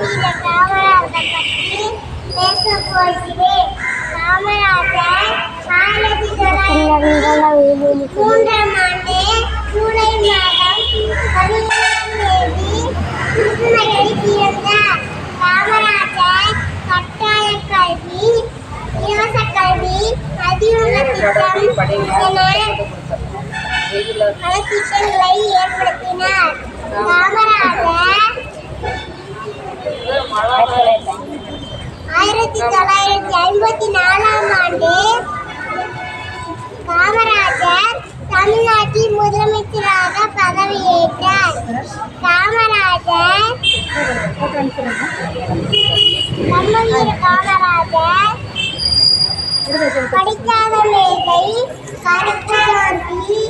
வீர காமராஜர் பற்றி பேசப் போகிறேன். காமராஜர் 1903ஆம் ஆண்டு ஜூலை மாதம் 11ஆம் தேதி கிருஷ்ணகிரியில் பிறந்தார். காமராஜர் கட்டாய கல்வி, இலவச கல்வி, அதியுள்ள திட்டம் என பல திட்டங்களை ஏற்படுத்தினார். காமராஜர் 1954ஆம் ஆண்டு காமராஜர் தமிழ்நாட்டின் முதலமைச்சராக பதவியேற்றார். காமராஜர் படிக்காத மேதை, கருப்பு காந்தி,